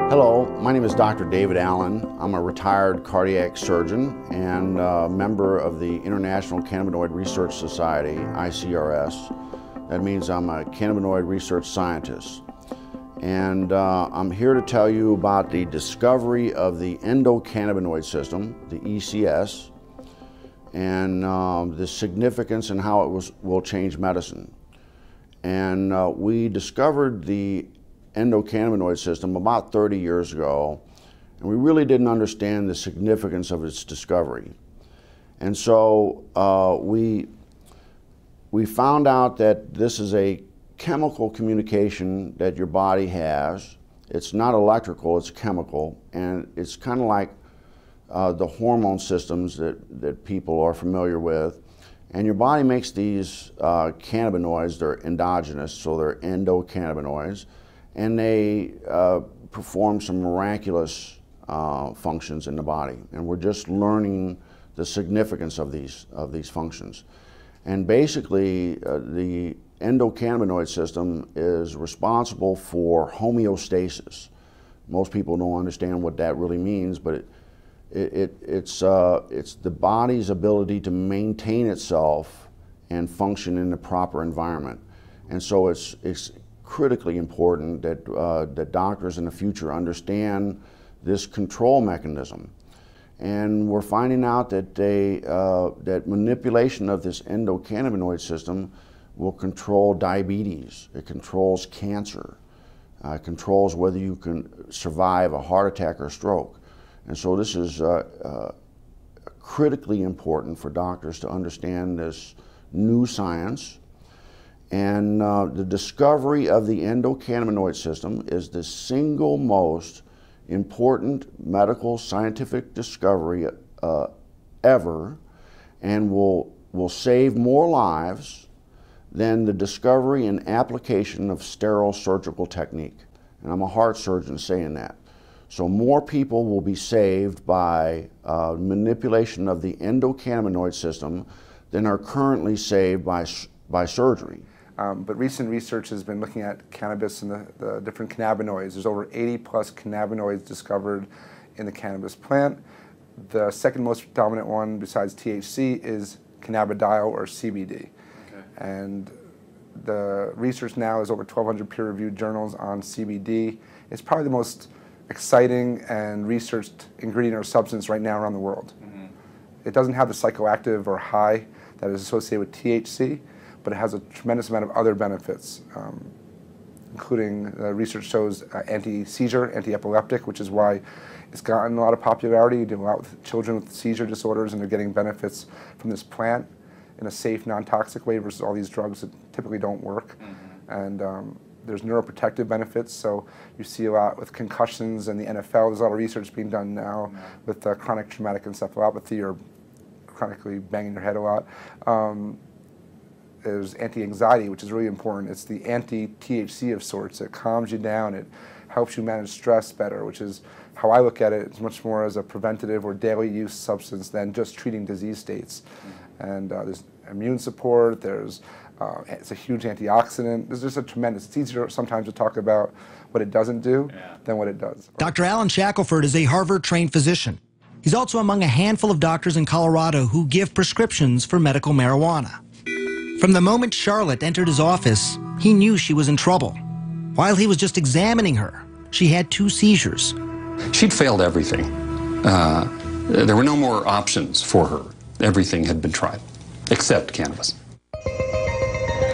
Hello, my name is Dr. David Allen. I'm a retired cardiac surgeon and a member of the International Cannabinoid Research Society, ICRS. That means I'm a cannabinoid research scientist. And I'm here to tell you about the discovery of the endocannabinoid system, the ECS, and the significance and how it will change medicine. And we discovered the endocannabinoid system about 30 years ago, and we really didn't understand the significance of its discovery. And so we found out that this is a chemical communication that your body has. It's not electrical, it's chemical, and it's kind of like the hormone systems that people are familiar with. And your body makes these cannabinoids. They're endogenous, so they're endocannabinoids, and they perform some miraculous functions in the body. And we're just learning the significance of these functions. And basically, the endocannabinoid system is responsible for homeostasis. Most people don't understand what that really means, but it's the body's ability to maintain itself and function in the proper environment. And so it's critically important that doctors in the future understand this control mechanism. And we're finding out that that manipulation of this endocannabinoid system will control diabetes. It controls cancer. It controls whether you can survive a heart attack or stroke. And so this is critically important for doctors to understand this new science. And the discovery of the endocannabinoid system is the single most important medical scientific discovery ever, and will save more lives than the discovery and application of sterile surgical technique. And I'm a heart surgeon saying that. So more people will be saved by manipulation of the endocannabinoid system than are currently saved by surgery. But recent research has been looking at cannabis and the different cannabinoids. There's over 80 plus cannabinoids discovered in the cannabis plant. The second most dominant one besides THC is cannabidiol or CBD. Okay. And the research now is over 1,200 peer-reviewed journals on CBD. It's probably the most exciting and researched ingredient or substance right now around the world. Mm-hmm. It doesn't have the psychoactive or high that is associated with THC, but it has a tremendous amount of other benefits, including research shows anti-seizure, anti-epileptic, which is why it's gotten a lot of popularity. You do a lot with children with seizure disorders, and they're getting benefits from this plant in a safe, non-toxic way versus all these drugs that typically don't work. Mm-hmm. And there's neuroprotective benefits, so you see a lot with concussions and the NFL. There's a lot of research being done now with chronic traumatic encephalopathy or chronically banging your head a lot. There's anti-anxiety, which is really important. It's the anti-THC of sorts. It calms you down. It helps you manage stress better, which is how I look at it. It's much more as a preventative or daily use substance than just treating disease states. Mm-hmm. And there's immune support. There's it's a huge antioxidant. There's just a tremendous. It's easier sometimes to talk about what it doesn't do than what it does. Dr. Alan Shackelford is a Harvard-trained physician. He's also among a handful of doctors in Colorado who give prescriptions for medical marijuana. From the moment Charlotte entered his office, he knew she was in trouble. While he was just examining her, she had 2 seizures. She'd failed everything. There were no more options for her. Everything had been tried, except cannabis.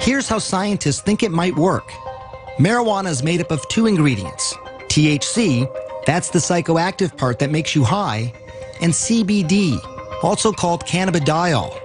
Here's how scientists think it might work. Marijuana is made up of 2 ingredients. THC, that's the psychoactive part that makes you high, and CBD, also called cannabidiol.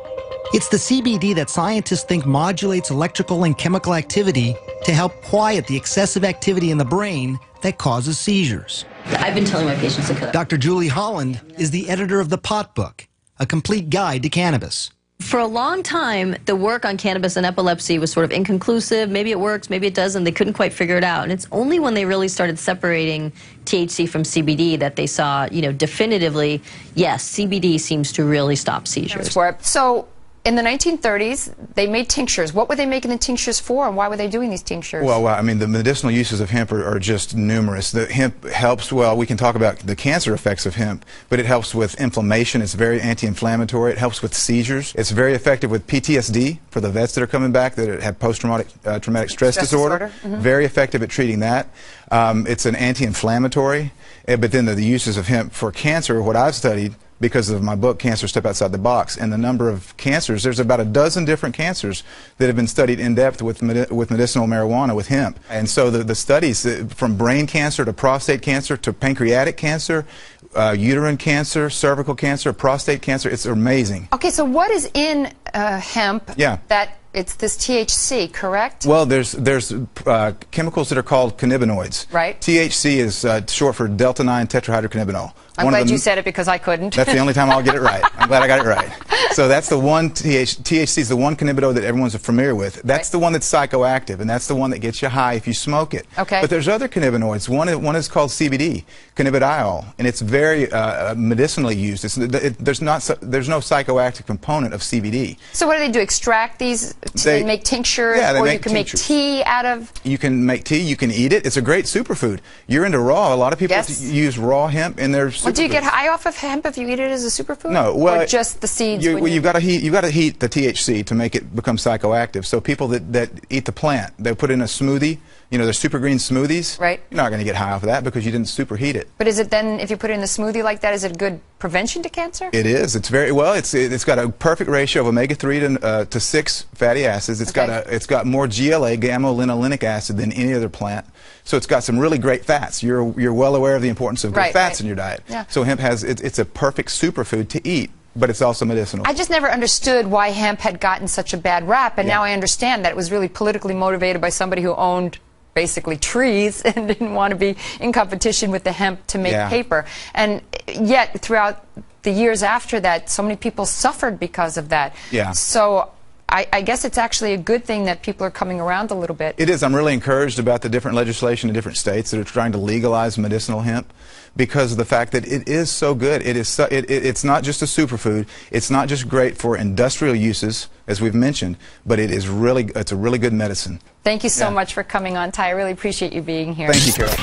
It's the CBD that scientists think modulates electrical and chemical activity to help quiet the excessive activity in the brain that causes seizures. I've been telling my patients to cut. Dr. Julie Holland is the editor of The Pot Book, a complete guide to cannabis. For a long time, the work on cannabis and epilepsy was sort of inconclusive. Maybe it works, maybe it doesn't. They couldn't quite figure it out. And it's only when they really started separating THC from CBD that they saw, definitively, yes, CBD seems to really stop seizures. So in the 1930s, they made tinctures. What were they making the tinctures for, and why were they doing these tinctures? Well, I mean, the medicinal uses of hemp are just numerous. The hemp helps, well, we can talk about the cancer effects of hemp, but it helps with inflammation. It's very anti-inflammatory. It helps with seizures. It's very effective with PTSD for the vets that are coming back that have post-traumatic traumatic stress disorder. Mm-hmm. Very effective at treating that. It's an anti-inflammatory. But then the uses of hemp for cancer, what I've studied, because of my book, Cancer Step Outside the Box, and the number of cancers, there's about a dozen different cancers that have been studied in depth with medicinal marijuana, with hemp. And so the studies, from brain cancer to prostate cancer to pancreatic cancer, uterine cancer, cervical cancer, prostate cancer, it's amazing. Okay, so what is in hemp that it's this THC, correct? Well, there's chemicals that are called cannabinoids. Right. THC is short for delta-9 tetrahydrocannabinol. I'm glad you said it because I couldn't. That's the only time I'll get it right. I'm glad I got it right. So that's the one, THC is the one cannabinoid that everyone's familiar with. That's the one that's psychoactive, and that's the one that gets you high if you smoke it. Okay. But there's other cannabinoids. One is called CBD, cannabidiol, and it's very medicinally used. There's no psychoactive component of CBD. So what do? Extract these to make tinctures, or you can make tea out of? You can make tea. You can eat it. It's a great superfood. You're into raw. A lot of people use raw hemp in their superfoods. Well, do you get high off of hemp if you eat it as a superfood? No, well, or just the seeds. You've got to heat the THC to make it become psychoactive. So people that eat the plant, they put it in a smoothie. You know, there's super green smoothies. Right. You're not going to get high off of that because you didn't superheat it. But is it then, if you put it in the smoothie like that, is it a good prevention to cancer? It is. It's very well. It's got a perfect ratio of omega-3 to 6 fatty acids. It's got more GLA, gamma-linolenic acid, than any other plant. So it's got some really great fats. You're well aware of the importance of good fats in your diet. Yeah. So hemp it's a perfect superfood to eat. But it's also medicinal. I just never understood why hemp had gotten such a bad rap, and now I understand that it was really politically motivated by somebody who owned basically trees and didn't want to be in competition with the hemp to make paper. And yet, throughout the years after that, so many people suffered because of that. Yeah. So I guess it's actually a good thing that people are coming around a little bit. It is. I'm really encouraged about the different legislation in different states that are trying to legalize medicinal hemp, because of the fact that it is so good. It's not just a superfood. It's not just great for industrial uses, as we've mentioned, but it's a really good medicine. Thank you so much for coming on, Ty. I really appreciate you being here. Thank you, Carol.